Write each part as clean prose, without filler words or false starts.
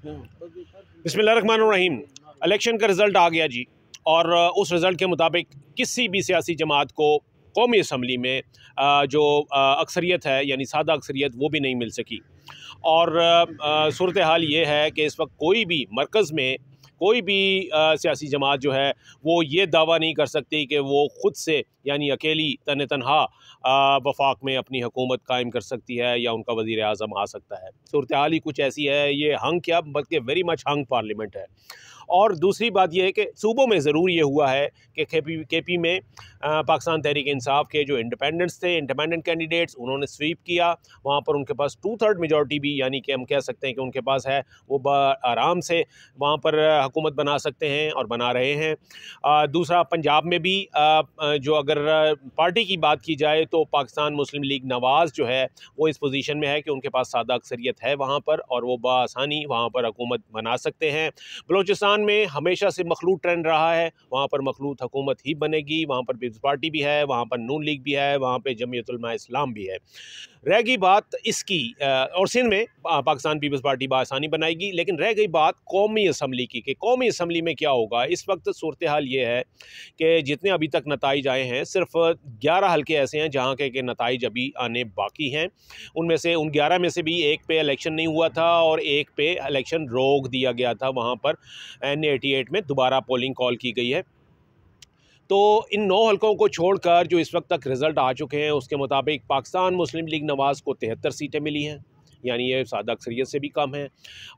बिस्मिल्लाहिर्रहमानिर्रहीम। इलेक्शन का रिज़ल्ट आ गया जी, और उस रिज़ल्ट के मुताबिक किसी भी सियासी जमात को कौमी असम्बली में जो अक्सरियत है, यानी सादा अक्सरियत, वो भी नहीं मिल सकी। और सूरत हाल ये है कि इस वक्त कोई भी मरकज़ में कोई भी सियासी जमात जो है वो ये दावा नहीं कर सकती कि वो ख़ुद से यानी अकेली तन तनहा वफाक में अपनी हुकूमत कायम कर सकती है या उनका वज़ीर आज़म आ सकता है। सूरत हाल ही कुछ ऐसी है, ये हंग क्या बल्कि वेरी मच हंग पार्लियामेंट है। और दूसरी बात यह है कि सूबों में ज़रूर ये हुआ है कि के पी में पाकिस्तान तहरीक इंसाफ के जो इंडिपेंडेंट कैंडिडेट्स, उन्होंने स्वीप किया। वहाँ पर उनके पास 2/3 मेजॉरिटी भी, यानी कि हम कह सकते हैं कि उनके पास है, वो आराम से वहाँ पर हुकूमत बना सकते हैं और बना रहे हैं। दूसरा, पंजाब में भी जो अगर पार्टी की बात की जाए तो पाकिस्तान मुस्लिम लीग नवाज़ जो है वो इस पोजीशन में है कि उनके पास सादा अक्सरियत है वहाँ पर, और वो बआसानी वहाँ पर हुकूमत बना सकते हैं। बलूचिस्तान में हमेशा से मखलूत ट्रेंड रहा है, वहाँ पर मखलूत हुकूमत ही बनेगी। वहाँ पर पीपल्स पार्टी भी है, वहाँ पर नून लीग भी है, वहाँ पर जमीयत उलमा इस्लाम भी है। रह गई बात इसकी, और सिंध में पाकिस्तान पीपल्स पार्टी बआसानी बनाएगी। लेकिन रह गई बात कौमी असम्बली की, कि कौमी असम्बली में क्या होगा। इस वक्त सूरत हाल ये है कि जितने अभी तक नताइज आए हैं, सिर्फ 11 हल्के ऐसे हैं जहाँ के नताइज अभी आने बाकी हैं। उनमें से उन 11 में से भी एक पे इलेक्शन नहीं हुआ था और एक पे इलेक्शन रोक दिया गया था। वहाँ पर N88 में दोबारा पोलिंग कॉल की गई है। तो इन 9 हल्कों को छोड़कर जो इस वक्त तक रिज़ल्ट आ चुके हैं, उसके मुताबिक पाकिस्तान मुस्लिम लीग नवाज़ को 73 सीटें मिली हैं, यानी ये सादा अक्सरियत से भी कम है।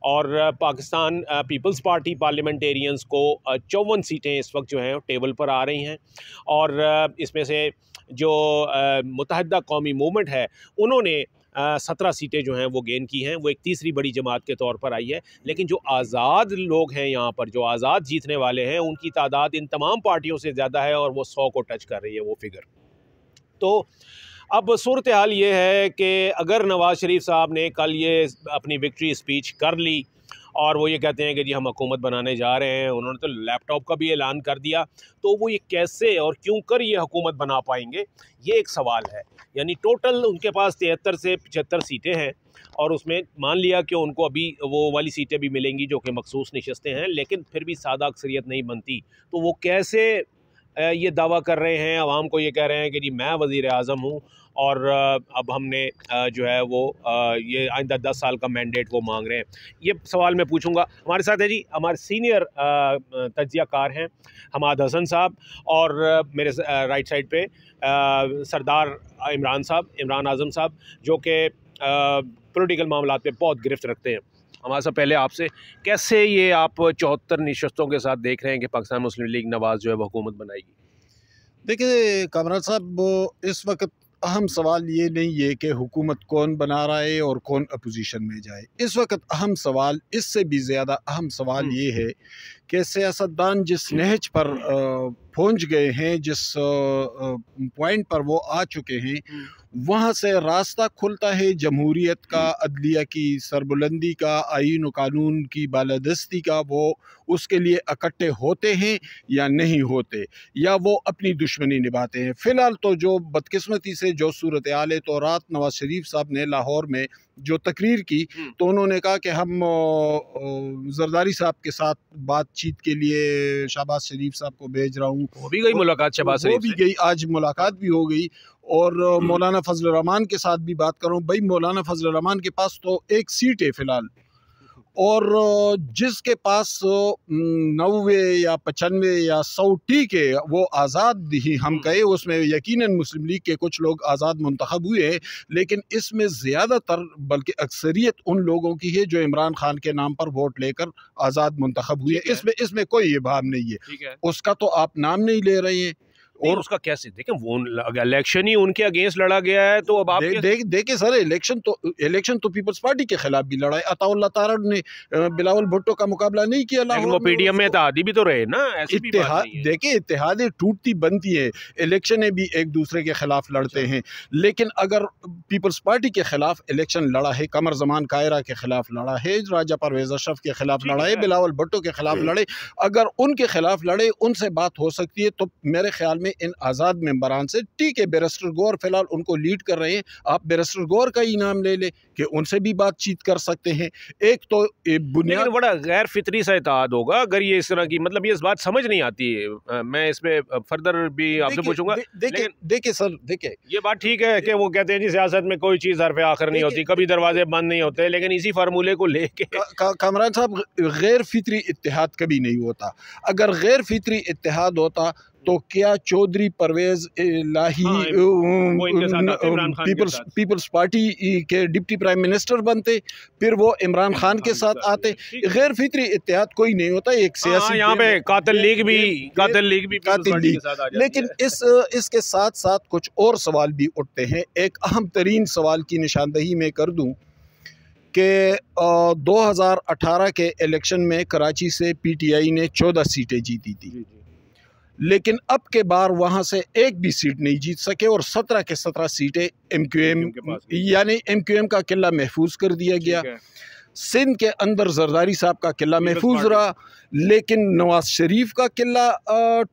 और पाकिस्तान पीपल्स पार्टी पार्लियामेंटेरियंस को 54 सीटें इस वक्त जो हैं टेबल पर आ रही हैं। और इसमें से जो मुत्तहिदा कौमी मूवमेंट है, उन्होंने 17 सीटें जो हैं वो गेन की हैं। वो एक तीसरी बड़ी जमात के तौर पर आई है। लेकिन जो आज़ाद लोग हैं यहाँ पर, जो आज़ाद जीतने वाले हैं, उनकी तादाद इन तमाम पार्टियों से ज़्यादा है और वो 100 को टच कर रही है वो फिगर। तो अब सूरत हाल ये है कि अगर नवाज़ शरीफ साहब ने कल ये अपनी विक्ट्री स्पीच कर ली और वो ये कहते हैं कि जी हम हुकूमत बनाने जा रहे हैं, उन्होंने तो लैपटॉप का भी ऐलान कर दिया, तो वो ये कैसे और क्यों कर ये हुकूमत बना पाएंगे, ये एक सवाल है। यानी टोटल उनके पास 73 से 75 सीटें हैं, और उसमें मान लिया कि उनको अभी वो वाली सीटें भी मिलेंगी जो कि मखसूस नशस्तें हैं, लेकिन फिर भी सादा अक्सरियत नहीं बनती। तो वो कैसे ये दावा कर रहे हैं, आवाम को ये कह रहे हैं कि जी मैं वज़ीर आज़म हूँ और अब हमने जो है वो ये आइंदा 10 साल का मैंडेट वो मांग रहे हैं। ये सवाल मैं पूछूंगा। हमारे साथ है जी हमारे सीनियर तज्ज़ियाकार हैं हमाद हसन साहब, और मेरे राइट साइड पे सरदार इमरान आज़म साहब, जो कि पॉलिटिकल मामलात पे बहुत गिरफ्त रखते हैं। हमारे साथ पहले आपसे, कैसे ये आप 74 नशस्तों के साथ देख रहे हैं कि पाकिस्तान मुस्लिम लीग नवाज़ जो है वो हुकूमत बनाएगी? देखिए कामरान साहब, इस वक्त अहम सवाल ये नहीं है कि हुकूमत कौन बना रहा है और कौन अपोजिशन में जाए। इस वक्त अहम सवाल, इससे भी ज़्यादा अहम सवाल ये है कि सियासतदान जिस नहज पर पहुंच गए हैं, जिस पॉइंट पर वो आ चुके हैं, वहाँ से रास्ता खुलता है जमहूरियत का, अदलिया की सरबुलंदी का, आईन व कानून की बालादस्ती का। वो उसके लिए इकट्ठे होते हैं या नहीं होते, या वो अपनी दुश्मनी निभाते हैं। फ़िलहाल तो जो बदकिस्मती से जो सूरत हाल है, तो रात नवाज शरीफ साहब ने लाहौर में जो तकरीर की, तो उन्होंने कहा कि हम जरदारी साहब के साथ बातचीत के लिए शहबाज शरीफ साहब को भेज रहा हूँ। वो भी गई मुलाकात शहबाज शरीफ से? वो भी गई, आज मुलाकात भी हो गई। और मौलाना फजल रहमान के साथ भी बात करूं। भाई मौलाना फजल रहमान के पास तो एक सीट है फ़िलहाल, और जिसके पास 90 या 95 या 100 ठीक है, वो आज़ाद ही हम कहे, उसमें यकीनन मुस्लिम लीग के कुछ लोग आज़ाद मुंतखब हुए हैं, लेकिन इसमें ज़्यादातर बल्कि अक्सरियत उन लोगों की है जो इमरान खान के नाम पर वोट लेकर आज़ाद मुंतखब हुए। इसमें कोई इबाम नहीं है। उसका तो आप नाम नहीं ले रहे हैं। और उसका कैसे देखें, वो इलेक्शन ही उनके अगेंस्ट लड़ा गया है, तो अब आप देखे सर, इलेक्शन तो पीपल्स पार्टी के खिलाफ भी लड़ा है। अताउल्लाह तारड़ ने बिलावल भुट्टो का मुकाबला नहीं किया लाहौर में। पीडीएम में इत्तेहादी भी तो रहे ना, ऐसी भी बात नहीं है। देखिए इत्तेहादें टूटती बनती है, इलेक्शनें भी एक दूसरे के खिलाफ लड़ते हैं, लेकिन अगर पीपल्स पार्टी के खिलाफ इलेक्शन लड़ा है, कमर जमान कायरा के खिलाफ लड़ा है, राजा परवेज अशरफ के खिलाफ लड़ा है, बिलावल भुट्टो के खिलाफ लड़े, अगर उनके खिलाफ लड़े, उनसे बात हो सकती है। तो मेरे ख्याल में इन आज़ाद मेंबरान से ठीक है, बैरिस्टर गौर फिलहाल उनको लीड कर रहे हैं, आप बैरिस्टर गौर का ही नाम ले लें कि उनसे भी बातचीत कर सकते हैं। एक तो बुनियाद लेकिन बड़ा गैर फितरी सा इत्तेहाद होगा अगर ये इस तरह की, मतलब ये इस बात समझ नहीं आती है। मैं इस पे फर्दर भी आपसे पूछूंगा। देखिए सर, देखिए ये बात ठीक है कि वो कहते हैं जी सियासत में कोई चीज़ हरफ आखिर नहीं होती, कभी दरवाजे बंद नहीं होते, लेकिन इसी फार्मूले को लेके कामरान साहब, गैर फितरी इत्तेहाद कभी नहीं होता। अगर गैर फितरी इत्तेहाद होता तो क्या चौधरी परवेज इलाही पीपल्स पार्टी के डिप्टी प्राइम मिनिस्टर बनते, फिर वो इमरान खान के साथ आते। गैर फितरी इत्तेहाद कोई नहीं होता, एक सियासी यहाँ पे कातिल लीग भी लेकिन इसके साथ साथ कुछ और सवाल भी उठते हैं। एक अहम तरीन सवाल की निशानदही मैं कर दूं कि 2018 के इलेक्शन में कराची से पीटीआई ने 14 सीटें जीती थी, लेकिन अब के बार वहां से एक भी सीट नहीं जीत सके और 17 के 17 सीटें एमक्यूएम यानी एमक्यूएम का किला महफूज कर दिया गया। सिंध के अंदर जरदारी साहब का किला महफूज रहा, लेकिन नवाज शरीफ का किला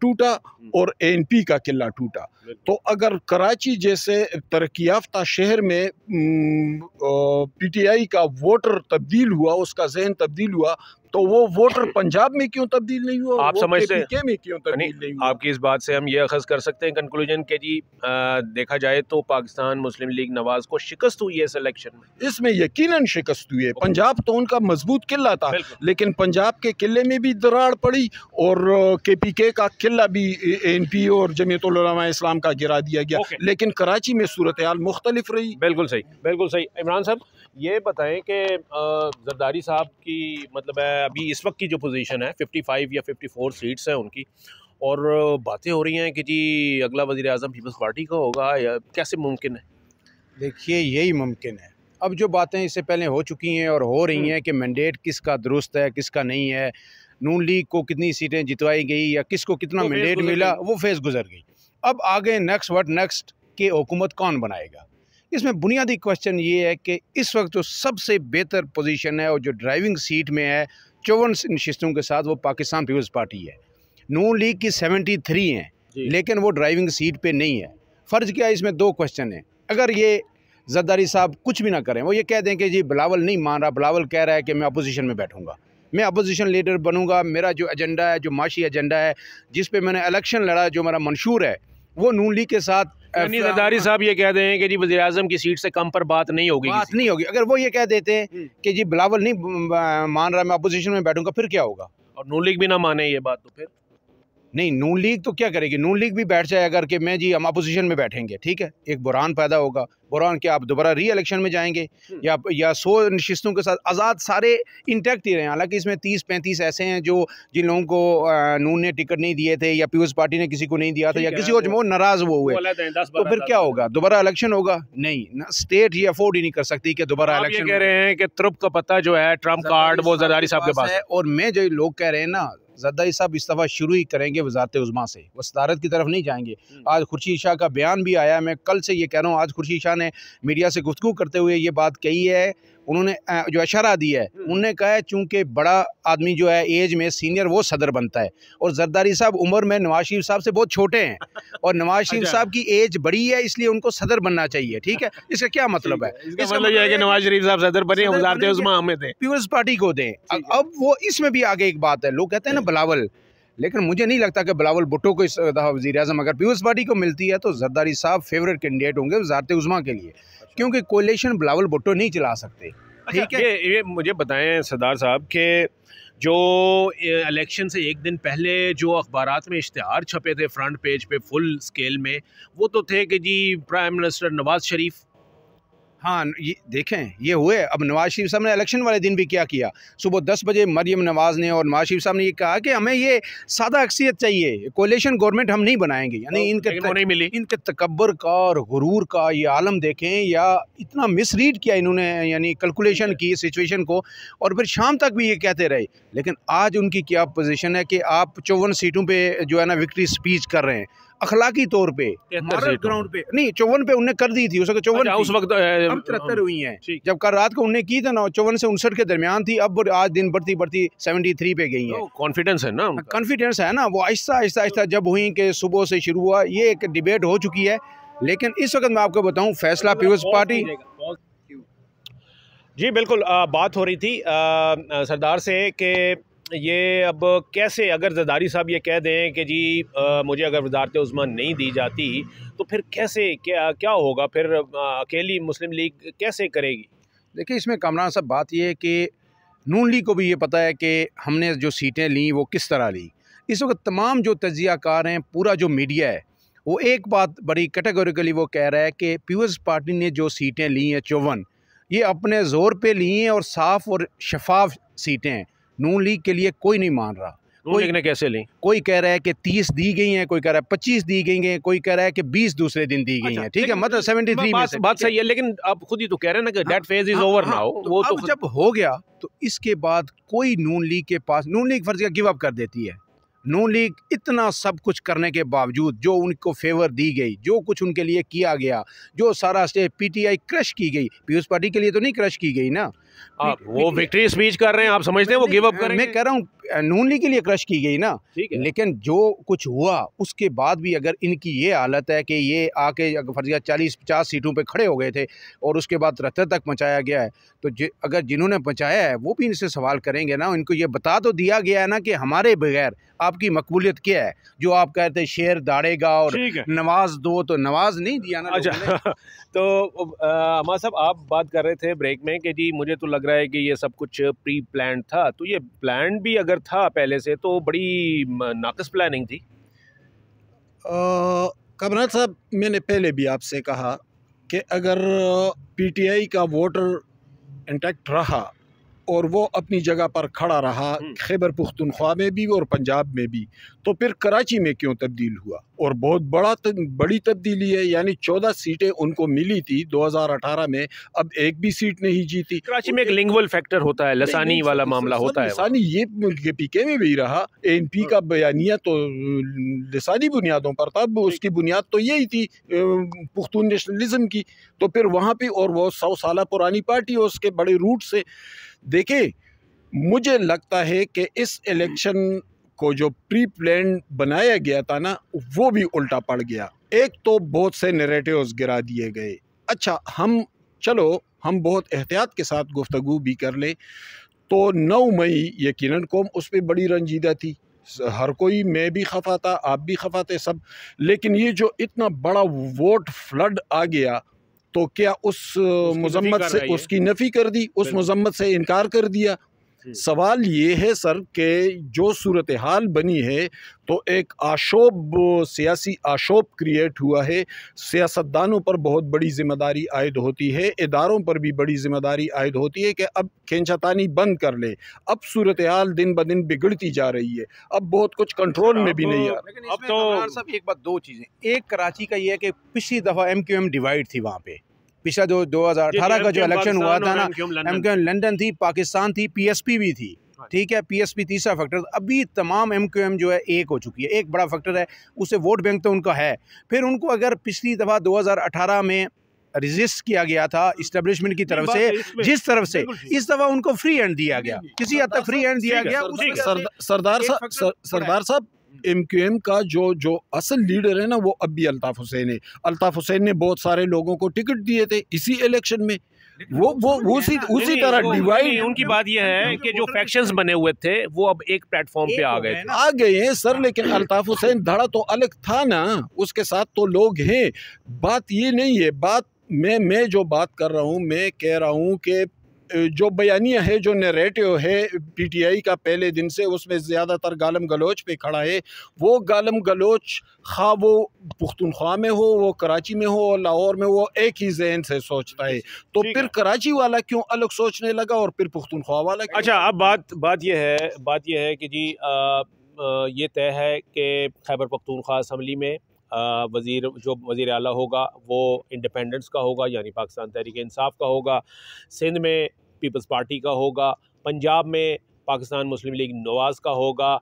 टूटा और एएनपी का किला टूटा। तो अगर कराची जैसे तरक्की याफ्ता शहर में पीटीआई का वोटर तब्दील हुआ, उसका जहन तब्दील हुआ, तो वो वोटर पंजाब में क्यों तब्दील नहीं हुआ? आप समझते हैं में क्यों तब्दील नहीं हुआ? आपकी इस बात से हम ये अखज़ कर सकते हैं कंक्लूजन के जी देखा जाए तो पाकिस्तान मुस्लिम लीग नवाज को शिकस्त हुई है इस इलेक्शन में। इसमें यकीनन शिकस्त हुई है। पंजाब तो उनका मजबूत किला था, लेकिन पंजाब के किले में भी दरार पड़ी और केपीके का किला भी एएनपी और जमीयतुल उलमा इस्लाम का गिरा दिया गया। लेकिन कराची में सूरत हाल मुख्तलिफ रही। बिल्कुल सही, बिल्कुल सही। इमरान साहब ये बताएं कि जरदारी साहब की मतलब है अभी इस वक्त की जो पोजीशन है 55 या 54 सीट्स हैं उनकी, और बातें हो रही हैं कि जी अगला वज़ीर आज़म पीपल्स पार्टी का होगा, या कैसे मुमकिन है? देखिए, यही मुमकिन है। अब जो बातें इससे पहले हो चुकी हैं और हो रही हैं कि मैंडेट किसका दुरुस्त है किसका नहीं है, नून लीग को कितनी सीटें जितवाई गई या किसको कितना मैंडेट मिला, वो फेज़ गुजर गई। अब आगे नेक्स्ट कि हुकूमत कौन बनाएगा। इसमें बुनियादी क्वेश्चन ये है कि इस वक्त जो सबसे बेहतर पोजीशन है और जो ड्राइविंग सीट में है 54 नशिस्तों के साथ, वो पाकिस्तान पीपल्स पार्टी है। नून लीग की 73 हैं, लेकिन वो ड्राइविंग सीट पे नहीं है। फ़र्ज क्या है? इसमें दो क्वेश्चन हैं। अगर ये जरदारी साहब कुछ भी ना करें, वो ये कह दें कि जी बिलावल नहीं मान रहा, बिलावल कह रहा है कि मैं अपोजिशन में बैठूंगा, मैं अपोजिशन लीडर बनूंगा, मेरा जो एजेंडा है, जो माशी एजेंडा है, जिस पे मैंने इलेक्शन लड़ा, जो मेरा मंशूर है, वो नून लीग के साथ। जरदारी साहब ये कह दें कि जी वज़ीर आज़म की सीट से कम पर बात नहीं होगी, अगर वो ये कह देते हैं कि जी बिलावल नहीं मान रहा, मैं अपोजिशन में बैठूंगा, फिर क्या होगा? और नून लीग भी ना माने ये बात, तो फिर नहीं, नून लीग तो क्या करेगी? नून लीग भी बैठ जाए अगर कि मैं जी हम अपोजिशन में बैठेंगे, ठीक है, एक बुरहान पैदा होगा। बुरहान क्या आप दोबारा री इलेक्शन में जाएंगे या 100 नशिस्तों के साथ आज़ाद सारे इंटैक्ट ही रहे। हालांकि इसमें 30-35 ऐसे हैं जो जिन लोगों को नून ने टिकट नहीं दिए थे या पीपल्स पार्टी ने किसी को नहीं दिया था या किसी को नाराज वो हुए, तो फिर क्या होगा? दोबारा इलेक्शन होगा? नहीं, स्टेट ये अफोर्ड ही नहीं कर सकती कि दोबारा इलेक्शन। कह रहे हैं कि ट्रम्प का पत्ता जो है, ट्रम्प कार्ड, वो जरदारी साहब के पास है। और मैं जो लोग कह रहे हैं ना, जरदारी साहब इस दफ़ा शुरू ही करेंगे वज़ारत उज़्मा से, वो सदारत की तरफ नहीं जाएंगे। आज खुर्शीद शाह का बयान भी आया, मैं कल से ये कह रहा हूँ, आज खुर्शीद शाह ने मीडिया से गुफ्तगू करते हुए ये बात कही है। उन्होंने जो इशारा दिया है, उन्होंने कहा है चूँकि बड़ा आदमी जो है एज में सीनियर, वो सदर बनता है, और जरदारी साहब उम्र में नवाज शरीफ साहब से बहुत छोटे हैं, और नवाज शरीफ साहब की एज बड़ी है, इसलिए उनको सदर बनना चाहिए। ठीक है, इसका क्या मतलब है? इसका मतलब यह है कि नवाज शरीफ साहब सदर बने, वज़ारत उज़्मा हमें दें, पीपल्स पार्टी को दें। अब वो इसमें भी आगे एक बात है, लोग कहते हैं ना बिलावल, लेकिन मुझे नहीं लगता कि बिलावल भुट्टो को इस दफ़ा वज़ीर आज़म अगर पीपल्स पार्टी को मिलती है तो जरदारी साहब फेवरेट कैंडिडेट होंगे वज़ारत उज़्मा के लिए, क्योंकि कोalition बिलावल भुट्टो नहीं चला सकते। ठीक है, ये मुझे बताएं सरदार साहब के जो इलेक्शन से एक दिन पहले जो अखबारात में इश्तिहार छपे थे फ्रंट पेज पे फुल स्केल में, वो तो थे कि जी प्राइम मिनिस्टर नवाज शरीफ। हाँ, ये देखें, ये हुए। अब नवाज शरीफ साहब ने इलेक्शन वाले दिन भी क्या किया, सुबह 10 बजे मरियम नवाज़ ने और नवाज शरीफ साहब ने ये कहा कि हमें ये सादा अक्सियत चाहिए, कोalition गवर्नमेंट हम नहीं बनाएंगे। यानी इनके तकब्बर का और गुरूर का ये आलम देखें, या इतना मिसरीड किया इन्होंने, यानी कैलकुलेशन की सिचुएशन को, और फिर शाम तक भी ये कहते रहे। लेकिन आज उनकी क्या पोजीशन है कि आप 54 सीटों पे जो है ना विक्ट्री स्पीच कर रहे हैं, अखलाकी तौर पे ग्राउंड पे नहीं, 54 पे उन्होंने कर दी थी, उसका 54 उस वक्त, अब 73 हुई हैं। जब कल रात को उन्होंने की था ना, 54 से 59 के दरमियान थी, अब आज दिन बढ़ती 73 पे गई है। कॉन्फिडेंस है ना, कॉन्फिडेंस है ना, वो आहिस्ता जब हुई कि सुबह से शुरू हुआ, ये एक डिबेट हो चुकी है। लेकिन इस वक्त मैं आपको बताऊं, फैसला पीपल्स पार्टी जी बिल्कुल, बात हो रही थी सरदार से कि ये अब कैसे, अगर जरदारी साहब ये कह दें कि जी मुझे अगर वज़ारत उज़्मा नहीं दी जाती तो फिर कैसे, क्या क्या होगा फिर, अकेली मुस्लिम लीग कैसे करेगी? देखिए, इसमें कामरान साहब बात ये है कि नून लीग को भी ये पता है कि हमने जो सीटें ली वो किस तरह ली। इस वक्त तमाम जो तज्ज़ियाकार हैं, पूरा जो मीडिया है, वो एक बात बड़ी कैटेगोरिकली वो कह रहा है कि पीपल्स पार्टी ने जो सीटें ली हैं 54, ये अपने ज़ोर पे ली हैं और साफ़ और शफाफ सीटें हैं। नून लीग के लिए कोई नहीं मान रहा। नून लीग ने कैसे ली? कोई कह रहा है कि 30 दी गई हैं, कोई कह रहा है 25 दी गई हैं, कोई कह रहा है कि 20 दूसरे दिन दी गई हैं। ठीक है, मतलब 73 में से। बात सही है, लेकिन आप खुद ही तो कह रहे हैं ना कि that phase is over now. वो तो जब हो गया तो इसके बाद कोई नून लीग के पास, नून लीग फर्ज गिव अप कर देती है। नून लीग इतना सब कुछ करने के बावजूद, जो उनको फेवर दी गई, जो कुछ उनके लिए किया गया, जो सारा स्टेज पीटीआई क्रश की गई, पीपल्स पार्टी के लिए तो नहीं क्रश की गई ना। आप वो विक्ट्री स्पीच कर रहे हैं, आप समझते हैं वो गिव अप करेंगे? मैं कह रहा हूँ नून लीग के लिए क्रश की गई ना, लेकिन जो कुछ हुआ उसके बाद भी अगर इनकी ये हालत है कि ये आके फर्जिया 40-50 सीटों पे खड़े हो गए थे और उसके बाद रत्तर तक पहुँचाया गया है, तो अगर जिन्होंने पहुँचाया है वो भी इनसे सवाल करेंगे ना। इनको ये बता तो दिया गया है ना कि हमारे बगैर आपकी मकबूलियत क्या है। जो आप कहते हैं शेर दाड़ेगा और नवाज दो, तो नवाज नहीं दिया ना। अच्छा तो हमारा साहब, आप बात कर रहे थे ब्रेक में कि जी मुझे तो लग रहा है कि ये सब कुछ प्री प्लान था, तो ये प्लान भी अगर था पहले से तो बड़ी नाक़िस प्लानिंग थी। कमरान साहब, मैंने पहले भी आपसे कहा कि अगर पीटीआई का वोटर इंटैक्ट रहा और वो अपनी जगह पर खड़ा रहा, खैबर पुख्तनख्वा में भी और पंजाब में भी, तो फिर कराची में क्यों तब्दील हुआ? और बहुत बड़ी तब्दीली है। यानी 14 सीटें उनको मिली थी 2018 में, अब एक भी सीट नहीं जीती। कराची में एक लिंगुअल फैक्टर होता है, लसानी वाला मामला होता है। लसानी ये पीके में भी रहा। एनपी का बयानिया तो लसानी बुनियादों पर था, उसकी बुनियाद तो यही थी पुख्तून नेशनलिज्म की। तो फिर वहाँ पे, और वो 100 साल पुरानी पार्टी है, उसके बड़े रूट से देखिए, मुझे लगता है कि इस इलेक्शन को जो प्री प्लान बनाया गया था ना, वो भी उल्टा पड़ गया। एक तो बहुत से नैरेटिव्स गिरा दिए गए। अच्छा, हम बहुत एहतियात के साथ गुफ्तगू भी कर ले तो 9 मई यकीनन कौम उस पर बड़ी रंजीदा थी। हर कोई, मैं भी खफा था, आप भी खफा थे सब। लेकिन ये जो इतना बड़ा वोट फ्लड आ गया, तो क्या उस मजम्मत से उसकी नफ़ी कर दी, उस मजम्मत से इनकार कर दिया? सवाल ये है सर कि जो सूरत हाल बनी है, तो एक सियासी आशोब क्रिएट हुआ है। सियासतदानों पर बहुत बड़ी जिम्मेदारी आयद होती है, इदारों पर भी बड़ी जिम्मेदारी आयद होती है कि अब खींचातानी बंद कर ले। अब सूरत हाल दिन ब दिन बिगड़ती जा रही है, अब बहुत कुछ कंट्रोल में भी नहीं आ रहा। अब तो सब एक बात, दो चीज़ें। एक कराची का ये है कि पिछली दफ़ा MQM डिवाइड थी वहाँ पे। पिछला जो 2018 का जो इलेक्शन हुआ था ना, MQM लंदन थी, पाकिस्तान थी, PSP भी थी। ठीक है, PSP तीसरा फैक्टर। अभी तमाम MQM जो है एक हो चुकी है। एक बड़ा फैक्टर है, उससे वोट बैंक तो उनका है। फिर उनको अगर पिछली दफ़ा 2018 में रजिस्ट किया गया था इस्टेब्लिशमेंट की तरफ से, जिस तरफ से, इस दफ़ा उनको फ्री हैंड दिया गया, किसी हद तक फ्री हैंड दिया गया। सरदार साहब, MQM का जो असल लीडर है ना, वो अब भी अल्ताफ हुसैन है। अल्ताफ हुसैन ने बहुत सारे लोगों को टिकट दिए थे इसी इलेक्शन में। वो उसी तरह डिवाइड। उनकी बात यह है कि जो फैक्शंस बने हुए थे वो अब एक प्लेटफॉर्म पे आ गए हैं सर। लेकिन अल्ताफ हुसैन धड़ा तो अलग था ना, उसके साथ तो लोग हैं। बात ये नहीं है। बात मैं जो बात कर रहा हूँ, मैं कह रहा हूँ कि जो बयानिया है, जो नैरेटिव है पीटीआई का पहले दिन से, उसमें ज़्यादातर गालम गलोच पे खड़ा है। वो गालम गलोच खा वो पुख्तनख्वा में हो, वो कराची में हो, और लाहौर में, वो एक ही जहन से सोचता है। तो फिर कराची वाला क्यों अलग सोचने लगा और फिर पुख्तनख्वा वाला? अच्छा, अब बात यह है कि जी ये तय है कि खैबर पख्तूनख्वा असम्बली में वज़ीर आला होगा वो इंडिपेंडेंस का होगा, यानी पाकिस्तान तहरीक इंसाफ का होगा। सिंध में पीपल्स पार्टी का होगा। पंजाब में पाकिस्तान मुस्लिम लीग नवाज़ का होगा।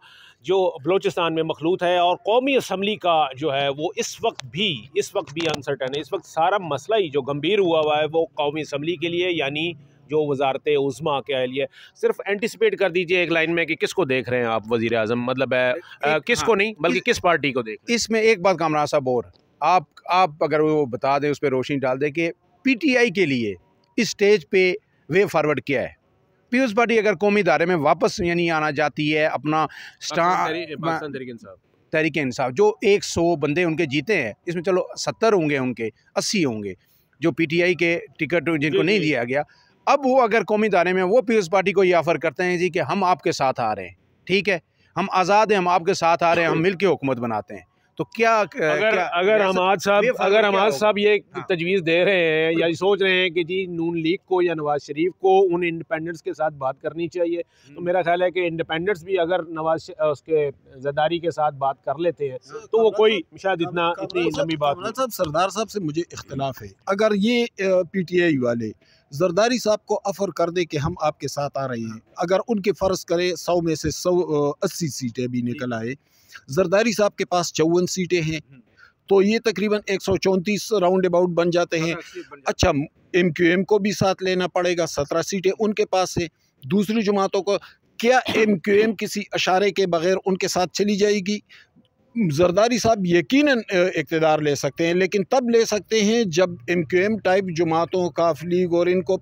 जो बलूचिस्तान में मखलूत है। और कौमी असम्बली का जो है वो इस वक्त भी अनसर्टन है। इस वक्त सारा मसला ही जो गंभीर हुआ है वो कौमी असम्बली के लिए, यानी जो वज़ारत उज़्मा के लिए। सिर्फ एंटिसिपेट कर दीजिए एक लाइन में कि किसको देख रहे हैं आप वज़ीर आज़म, मतलब है किसको नहीं बल्कि किस पार्टी को देख। इसमें एक बात कामरान साहब और आप अगर वो बता दें, उस पर रोशनी डाल दें कि PTI के लिए इस स्टेज पे वे फॉरवर्ड किया है। पीपल्स पार्टी अगर कौमी दायरे में वापस यानी आना चाहती है, अपना तहरीक इंसाफ जो 100 बंदे उनके जीते हैं, इसमें चलो 70 होंगे, उनके 80 होंगे जो पीटीआई के टिकट जिनको नहीं दिया गया। अब वो अगर कौमी दायरे में वो पीपल्स पार्टी को ये ऑफ़र करते हैं जी कि हम आपके साथ आ रहे हैं, ठीक है, हम आज़ाद हैं, हम आपके साथ आ रहे हैं, हम मिल के हुकूमत बनाते हैं, तो क्या अगर हमाद साहब ये तजवीज़ दे रहे हैं या सोच रहे हैं कि जी नून लीग को या नवाज शरीफ को उन इंडिपेंडेंट्स के साथ बात करनी चाहिए, तो मेरा ख्याल है कि इंडिपेंडेंट्स भी अगर नवाज उसके जरदारी के साथ बात कर लेते हैं तो वो कोई शायद इतनी लंबी बात नहीं। साहब सरदार साहब से मुझे इख्तिलाफ है। अगर ये पीटीआई वाले जरदारी साहब को ऑफर कर दे कि हम आपके साथ आ रहे हैं, अगर उनके फ़र्ज़ करे 100 में से 80 सीटें भी निकल आए, जरदारी साहब के पास 54 सीटें हैं, तो ये तकरीबन 134 राउंड अबाउट बन जाते हैं। अच्छा, MQM को भी साथ लेना पड़ेगा, 17 सीटें उनके पास है। दूसरी जमातों को क्या MQM किसी इशारे के बगैर उनके साथ चली जाएगी? जरदारी साहब यकीनन इक़्तिदार ले सकते हैं, लेकिन तब ले सकते हैं जब MQM टाइप जमातों, काफ लीग और इनको,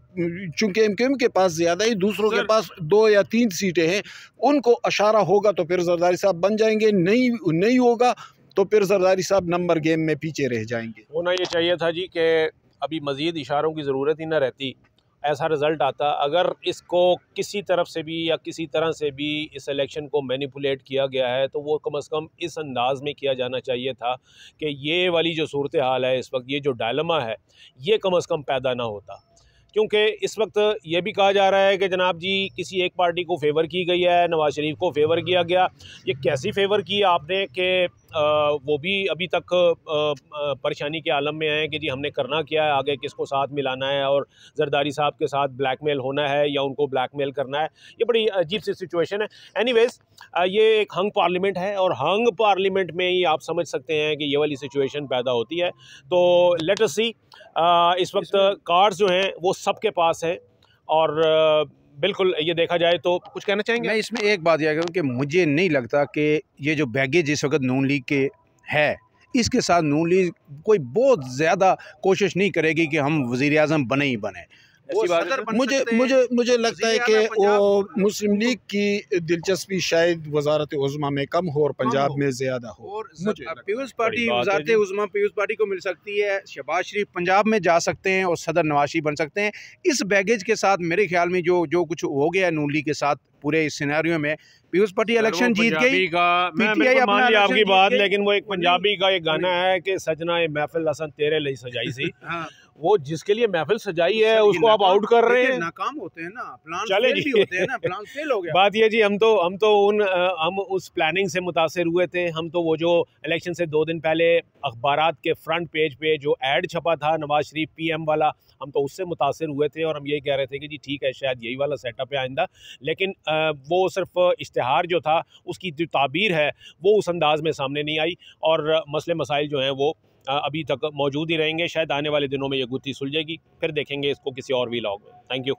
चूँकि MQM के पास ज़्यादा ही, दूसरों के पास 2 या 3 सीटें हैं, उनको इशारा होगा तो फिर जरदारी साहब बन जाएंगे, नहीं होगा तो फिर जरदारी साहब नंबर गेम में पीछे रह जाएंगे। होना ये चाहिए था जी कि अभी मज़ीद इशारों की ज़रूरत ही ना रहती, ऐसा रिज़ल्ट आता। अगर इसको किसी तरफ से भी या किसी तरह से भी इस इलेक्शन को मैनिपुलेट किया गया है तो वो कम से कम इस अंदाज़ में किया जाना चाहिए था कि ये वाली जो सूरत हाल है इस वक्त, ये जो डायलेमा है, ये कम से कम पैदा ना होता। क्योंकि इस वक्त ये भी कहा जा रहा है कि जनाब जी किसी एक पार्टी को फेवर की गई है, नवाज शरीफ को फेवर किया गया। ये कैसी फेवर की आपने कि वो भी अभी तक परेशानी के आलम में हैं कि जी हमने करना क्या है, आगे किसको साथ मिलाना है और जरदारी साहब के साथ ब्लैकमेल होना है या उनको ब्लैकमेल करना है। ये बड़ी अजीब सी सिचुएशन है। एनीवेज़, ये एक हंग पार्लियामेंट है और हंग पार्लियामेंट में ही आप समझ सकते हैं कि ये वाली सिचुएशन पैदा होती है। तो लेट अस सी, इस वक्त कार्ड्स जो हैं वो सबके पास हैं और बिल्कुल ये देखा जाए तो कुछ कहना चाहेंगे? मैं इसमें एक बात यह कहूँ कि मुझे नहीं लगता कि ये जो बैगेज इस वक्त नून लीग के है, इसके साथ नून लीग कोई बहुत ज़्यादा कोशिश नहीं करेगी कि हम वज़ीर आज़म बने ही बने। मुझे लगता है कि वो मुस्लिम लीग की दिलचस्पी शायद वजारत उज़्मा में कम हो और पंजाब में ज़्यादा हो। और पीपल्स पार्टी वजारत उज़्मा पीपल्स पार्टी को मिल सकती है, शहबाज शरीफ पंजाब में जा सकते हैं और सदर नवाज शरीफ बन सकते हैं। इस बैगेज के साथ मेरे ख्याल में जो कुछ हो गया नून लीग के साथ पूरे इस सिनेरियो में, पीपल्स पार्टी इलेक्शन जीत गई। मैं मान लिया आपकी बात, लेकिन वो एक पंजाबी का एक गाना है कि सजना ये महफिल असन तेरे लिए सजाई सी। वो जिसके लिए महफिल सजाई है उसको आप आउट कर रहे हैं। नाकाम होते हैं ना, प्लान फेल भी होते हैं ना, प्लान फेल हो गया। बात ये जी, हम उस प्लानिंग से मुतासिर हुए थे। हम तो वो जो इलेक्शन से 2 दिन पहले अखबारात के फ्रंट पेज पे जो ऐड छपा था नवाज शरीफ PM वाला, हम तो उससे मुतासिर हुए थे और हम यही कह रहे थे कि जी ठीक है, शायद यही वाला सेटअप है आइंदा। लेकिन वो सिर्फ इश्तिहार जो था उसकी जो ताबीर है वो उस अंदाज में सामने नहीं आई और मसले मसाइल जो हैं वो अभी तक मौजूद ही रहेंगे। शायद आने वाले दिनों में ये गुत्थी सुलझेगी, फिर देखेंगे इसको किसी और व्लॉग में। Thank you.